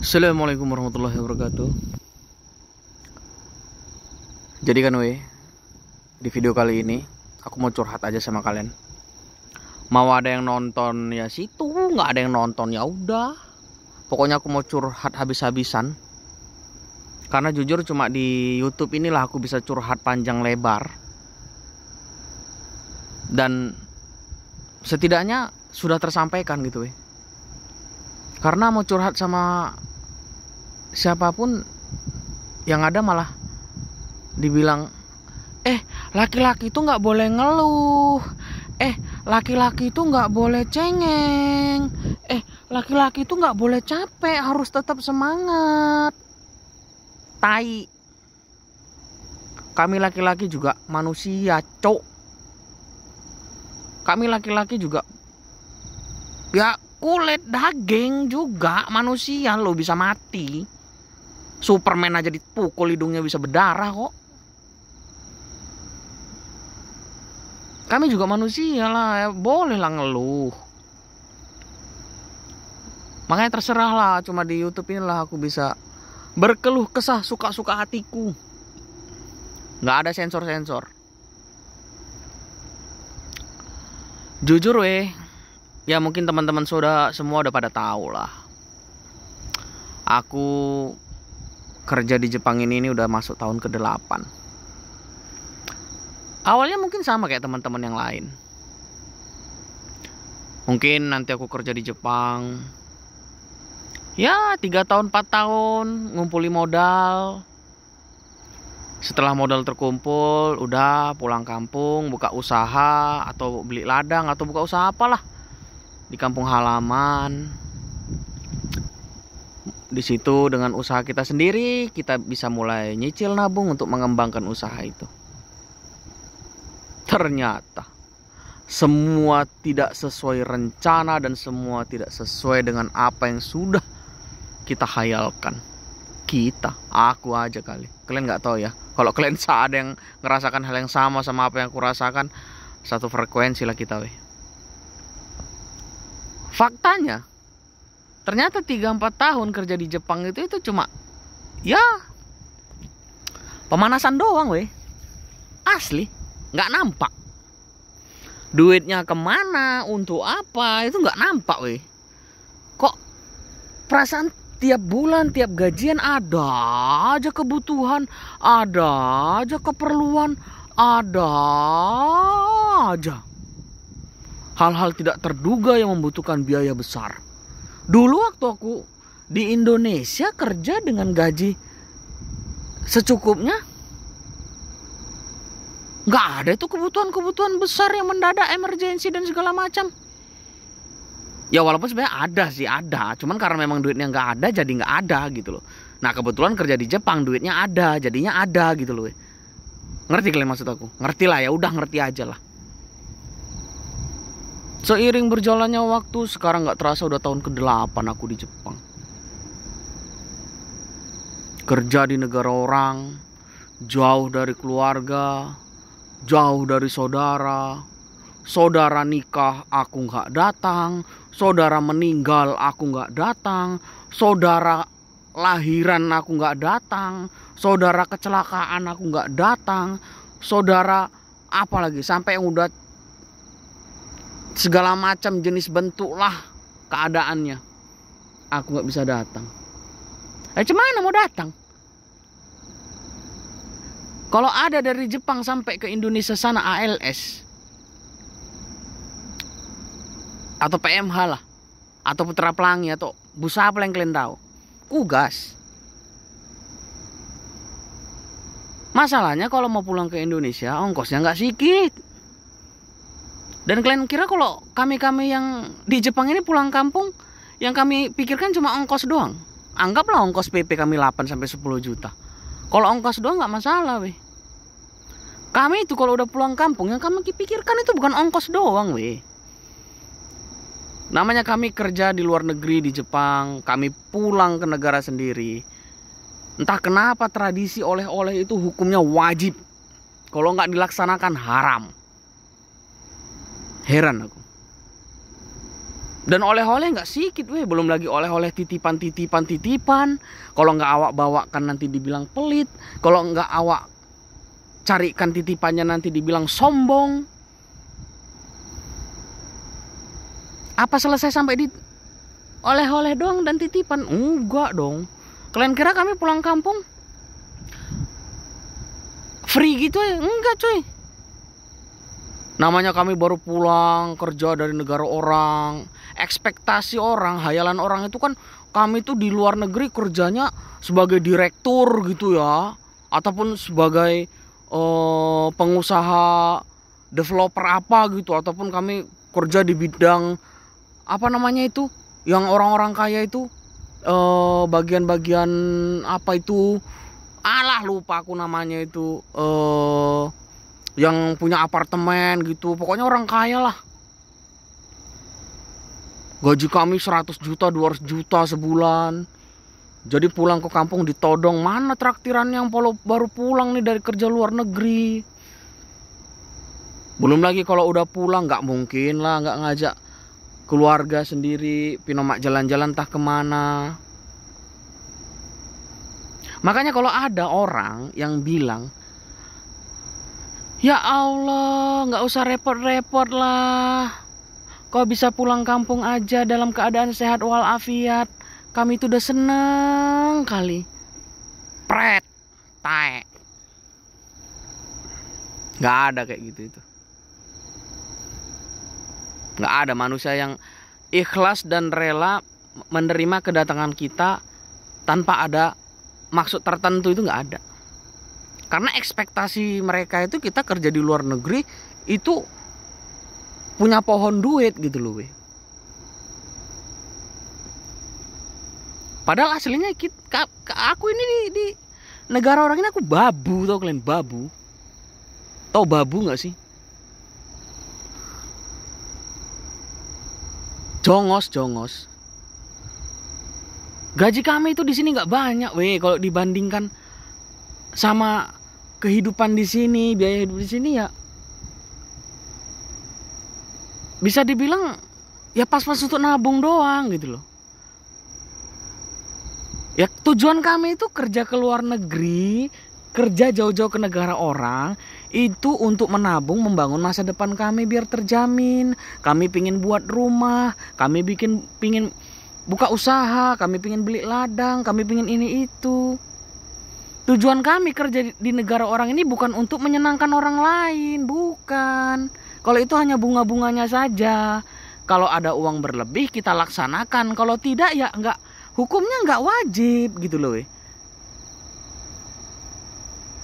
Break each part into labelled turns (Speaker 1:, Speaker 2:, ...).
Speaker 1: Assalamualaikum warahmatullahi wabarakatuh. Jadi kan di video kali ini aku mau curhat aja sama kalian. Mau ada yang nonton ya situ, nggak ada yang nonton ya udah. Pokoknya aku mau curhat habis-habisan. Karena jujur cuma di YouTube inilah aku bisa curhat panjang lebar. Dan setidaknya sudah tersampaikan gitu Karena mau curhat sama siapapun yang ada malah dibilang laki-laki itu nggak boleh ngeluh, laki-laki itu nggak boleh cengeng, laki-laki itu nggak boleh capek, harus tetap semangat. Tai. Kami laki-laki juga manusia, cok. Kami laki-laki juga ya kulit daging juga, manusia lo bisa mati. Superman aja dipukul hidungnya bisa berdarah kok. Kami juga manusia lah, ya boleh lah ngeluh. Makanya terserah lah, cuma di YouTube inilah aku bisa berkeluh kesah suka-suka hatiku. Nggak ada sensor-sensor. Jujur ya mungkin teman-teman semua udah pada tahu lah. Aku kerja di Jepang ini udah masuk tahun ke-8. Awalnya mungkin sama kayak teman-teman yang lain. Mungkin nanti aku kerja di Jepang ya 3 tahun 4 tahun ngumpuli modal. Setelah modal terkumpul udah pulang kampung, buka usaha atau beli ladang atau buka usaha apalah di kampung halaman. Di situ dengan usaha kita sendiri kita bisa mulai nyicil nabung untuk mengembangkan usaha itu. Ternyata semua tidak sesuai rencana dan semua tidak sesuai dengan apa yang sudah kita khayalkan. Aku aja kali. Kalian nggak tahu ya. Kalau kalian ada yang ngerasakan hal yang sama apa yang aku rasakan, satu frekuensi lah kita Faktanya ternyata 3-4 tahun kerja di Jepang itu cuma ya pemanasan doang asli, nggak nampak duitnya kemana, untuk apa, itu nggak nampak kok. Perasaan tiap bulan, tiap gajian ada aja kebutuhan, ada aja keperluan, ada aja hal-hal tidak terduga yang membutuhkan biaya besar. Dulu waktu aku di Indonesia kerja dengan gaji secukupnya, nggak ada itu kebutuhan-kebutuhan besar yang mendadak, emergensi dan segala macam. Ya walaupun sebenarnya ada, cuman karena memang duitnya nggak ada jadi nggak ada gitu loh. Nah kebetulan kerja di Jepang duitnya ada, jadinya ada gitu loh. Ngerti kalian maksud aku? Ngerti lah ya, udah ngerti aja lah. Seiring berjalannya waktu, sekarang gak terasa udah tahun ke-8 aku di Jepang. Kerja di negara orang, jauh dari keluarga, jauh dari saudara. Saudara nikah aku gak datang, saudara meninggal aku gak datang, saudara lahiran aku gak datang, saudara kecelakaan aku gak datang, saudara apalagi sampai yang udah segala macam jenis bentuk lah keadaannya, aku nggak bisa datang. Cuman mau datang? Kalau ada dari Jepang sampai ke Indonesia sana ALS atau PMH lah, atau Putra Pelangi atau bus apa yang kalian tahu, kugas. Masalahnya kalau mau pulang ke Indonesia ongkosnya nggak sedikit. Dan kalian kira kalau kami yang di Jepang ini pulang kampung, yang kami pikirkan cuma ongkos doang. Anggaplah ongkos PP kami 8-10 juta. Kalau ongkos doang nggak masalah Kami itu kalau udah pulang kampung, yang kami pikirkan itu bukan ongkos doang Namanya kami kerja di luar negeri di Jepang, kami pulang ke negara sendiri. Entah kenapa tradisi oleh-oleh itu hukumnya wajib. Kalau nggak dilaksanakan haram. Heran aku. Dan oleh-oleh nggak sedikit weh, belum lagi oleh-oleh titipan. Kalau nggak awak bawakan nanti dibilang pelit, kalau nggak awak carikan titipannya nanti dibilang sombong. Apa selesai sampai di oleh-oleh doang dan titipan? Enggak dong. Kalian kira kami pulang kampung free gitu ya? Enggak cuy. Namanya kami baru pulang kerja dari negara orang. Ekspektasi orang, hayalan orang itu kan kami tuh di luar negeri kerjanya sebagai direktur gitu ya, ataupun sebagai pengusaha developer apa gitu, ataupun kami kerja di bidang apa namanya itu yang orang-orang kaya itu, bagian-bagian apa itu, alah lupa aku namanya itu, yang punya apartemen gitu, pokoknya orang kaya lah. Gaji kami 100 juta 200 juta sebulan. Jadi pulang ke kampung ditodong, mana traktiran yang baru pulang nih dari kerja luar negeri. Belum lagi kalau udah pulang nggak mungkin lah nggak ngajak keluarga sendiri pinomak jalan-jalan entah kemana. Makanya kalau ada orang yang bilang, ya Allah, nggak usah repot-repot lah. Kau bisa pulang kampung aja dalam keadaan sehat walafiat. Kami itu udah seneng kali. Pret, tae. Nggak ada kayak gitu itu. Nggak ada manusia yang ikhlas dan rela menerima kedatangan kita tanpa ada maksud tertentu, itu nggak ada. Karena ekspektasi mereka itu kita kerja di luar negeri itu punya pohon duit gitu loh weh. Padahal aslinya aku ini di negara orang ini aku babu, tau kalian babu? Tau babu nggak sih? Jongos. Gaji kami itu di sini nggak banyak weh kalau dibandingkan sama kehidupan di sini, biaya hidup di sini ya. Bisa dibilang ya pas-pas untuk nabung doang gitu loh. Ya tujuan kami itu kerja ke luar negeri, kerja jauh-jauh ke negara orang, itu untuk menabung, membangun masa depan kami biar terjamin. Kami pingin buat rumah, kami pingin buka usaha, kami pingin beli ladang, kami pingin ini itu. Tujuan kami kerja di negara orang ini bukan untuk menyenangkan orang lain, bukan. Kalau itu hanya bunga-bunganya saja. Kalau ada uang berlebih kita laksanakan. Kalau tidak ya enggak, hukumnya enggak wajib gitu loh.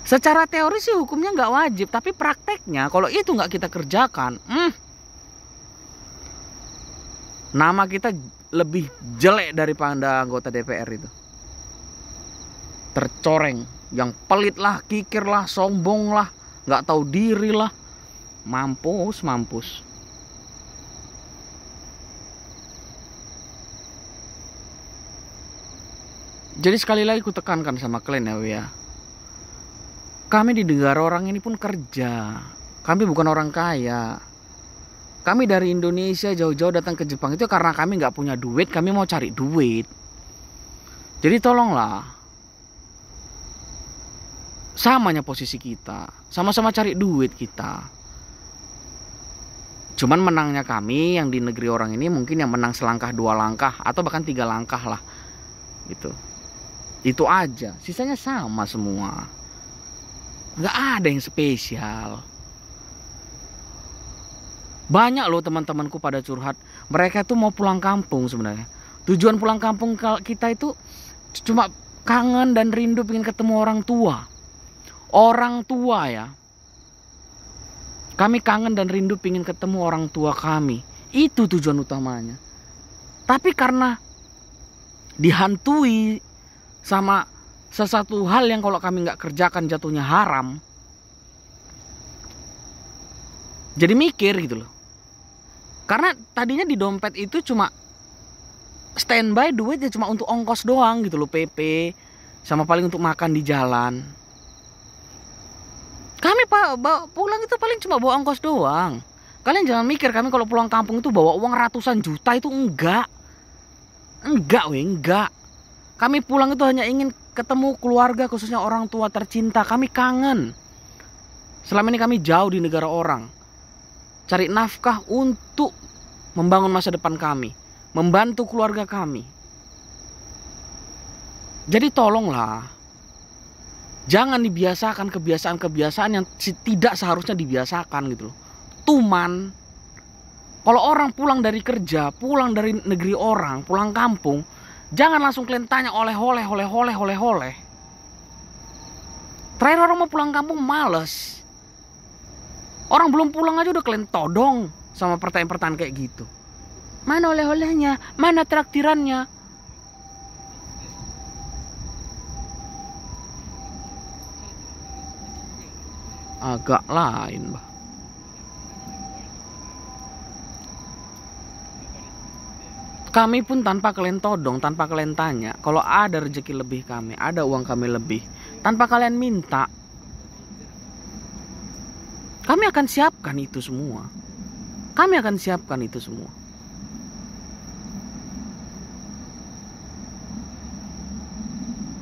Speaker 1: Secara teori sih hukumnya enggak wajib, tapi prakteknya kalau itu enggak kita kerjakan, nama kita lebih jelek daripada anggota DPR itu. Tercoreng, yang pelit lah, kikir lah, sombong lah, enggak tahu diri lah. Mampus. Jadi sekali lagi ku tekankan sama kalian ya. Kami di negara orang ini pun kerja. Kami bukan orang kaya. Kami dari Indonesia jauh-jauh datang ke Jepang itu karena kami nggak punya duit. Kami mau cari duit. Jadi tolonglah. Samanya posisi kita. Sama-sama cari duit kita. Cuman menangnya kami yang di negeri orang ini mungkin yang menang selangkah 2 langkah atau bahkan 3 langkah lah gitu. Itu aja, sisanya sama semua. Nggak ada yang spesial. Banyak loh teman-temanku pada curhat, mereka tuh mau pulang kampung sebenarnya. Tujuan pulang kampung kita itu cuma kangen dan rindu pengen ketemu orang tua. Orang tua ya. Kami kangen dan rindu pengen ketemu orang tua kami. Itu tujuan utamanya. Tapi karena dihantui sama sesuatu hal yang kalau kami nggak kerjakan jatuhnya haram. Jadi mikir gitu loh. Karena tadinya di dompet itu cuma standby duit ya cuma untuk ongkos doang gitu loh, PP. Sama paling untuk makan di jalan. Kami pulang itu paling cuma bawa ongkos doang. Kalian jangan mikir kami kalau pulang kampung itu bawa uang ratusan juta, itu enggak. Enggak. Kami pulang itu hanya ingin ketemu keluarga, khususnya orang tua tercinta. Kami kangen. Selama ini kami jauh di negara orang, cari nafkah untuk membangun masa depan kami, membantu keluarga kami. Jadi tolonglah, jangan dibiasakan kebiasaan-kebiasaan yang tidak seharusnya dibiasakan gitu loh. Tuman, kalau orang pulang dari kerja, pulang dari negeri orang, pulang kampung, jangan langsung kalian tanya oleh-oleh. Terakhir orang mau pulang kampung males. Orang belum pulang aja udah kalian todong sama pertanyaan-pertanyaan kayak gitu. Mana oleh-olehnya? Mana traktirannya? Agak lain, bah. Kami pun tanpa kalian todong, tanpa kalian tanya, kalau ada rezeki lebih kami, ada uang kami lebih, tanpa kalian minta, kami akan siapkan itu semua.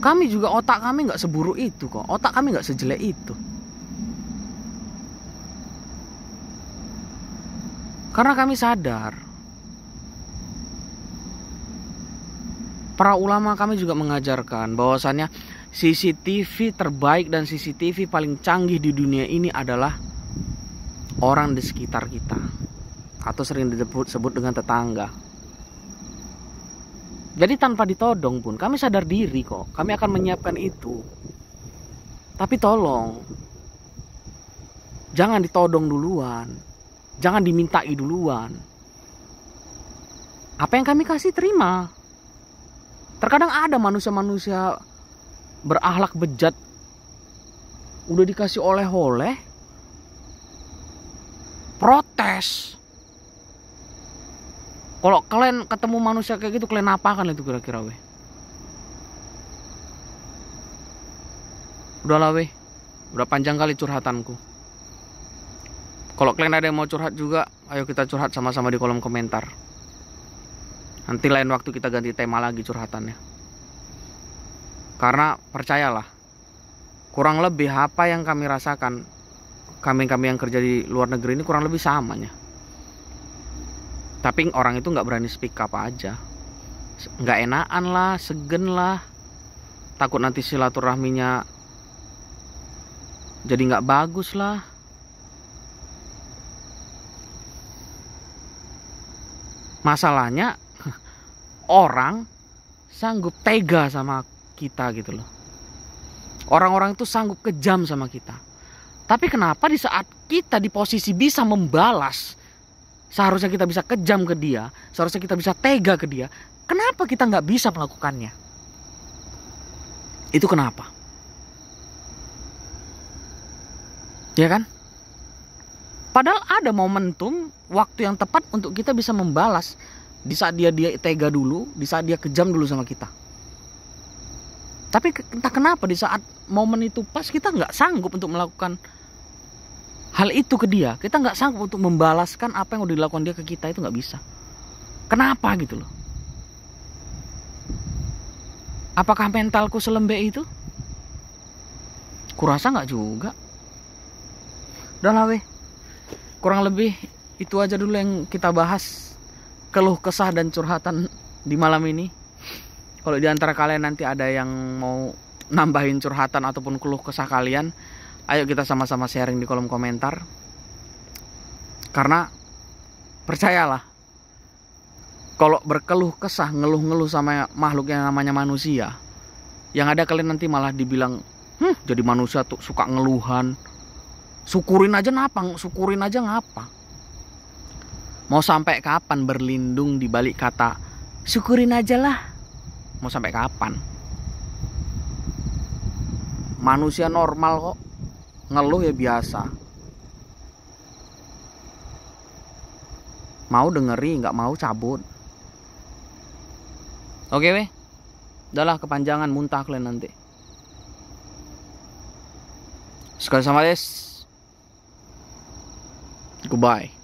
Speaker 1: Kami juga, otak kami nggak seburuk itu kok. Otak kami nggak sejelek itu. Karena kami sadar, para ulama kami juga mengajarkan bahwasannya CCTV terbaik dan CCTV paling canggih di dunia ini adalah orang di sekitar kita, atau sering disebut dengan tetangga. Jadi tanpa ditodong pun kami sadar diri kok, kami akan menyiapkan itu. Tapi tolong, jangan ditodong duluan, jangan dimintai duluan. Apa yang kami kasih terima. Terkadang ada manusia-manusia berakhlak bejat, udah dikasih oleh-oleh, protes. Kalau kalian ketemu manusia kayak gitu, kalian apakan itu kira-kira weh? Udahlah weh, udah panjang kali curhatanku. Kalau kalian ada yang mau curhat juga, ayo kita curhat sama-sama di kolom komentar. Nanti lain waktu kita ganti tema lagi curhatannya. Karena percayalah, kurang lebih apa yang kami rasakan, kami yang kerja di luar negeri ini kurang lebih samanya. Tapi orang itu nggak berani speak up aja, nggak enakan lah, segen lah, takut nanti silaturahminya jadi nggak bagus lah. Masalahnya orang sanggup tega sama kita gitu loh. Orang-orang itu sanggup kejam sama kita. Tapi kenapa di saat kita di posisi bisa membalas, seharusnya kita bisa kejam ke dia, seharusnya kita bisa tega ke dia, kenapa kita nggak bisa melakukannya? Itu kenapa? Ya kan? Padahal ada momentum, waktu yang tepat untuk kita bisa membalas. Di saat dia tega dulu, di saat dia kejam dulu sama kita. Tapi entah kenapa di saat momen itu pas, kita nggak sanggup untuk melakukan hal itu ke dia. Kita nggak sanggup untuk membalaskan apa yang udah dilakukan dia ke kita, itu nggak bisa. Kenapa gitu loh? Apakah mentalku selembek itu? Kurasa nggak juga. Udah lah weh, kurang lebih itu aja dulu yang kita bahas, keluh kesah dan curhatan di malam ini. Kalau di antara kalian nanti ada yang mau nambahin curhatan ataupun keluh kesah kalian, ayo kita sama-sama sharing di kolom komentar. Karena percayalah, kalau berkeluh kesah, ngeluh-ngeluh sama makhluk yang namanya manusia, yang ada kalian nanti malah dibilang, jadi manusia tuh suka ngeluhan. Syukurin aja ngapa? Mau sampai kapan berlindung di balik kata syukurin aja lah? Mau sampai kapan? Manusia normal kok, ngeluh ya biasa. Mau dengeri, nggak mau cabut. Oke weh, udahlah kepanjangan, muntah kalian nanti. Sekali sama des. Goodbye.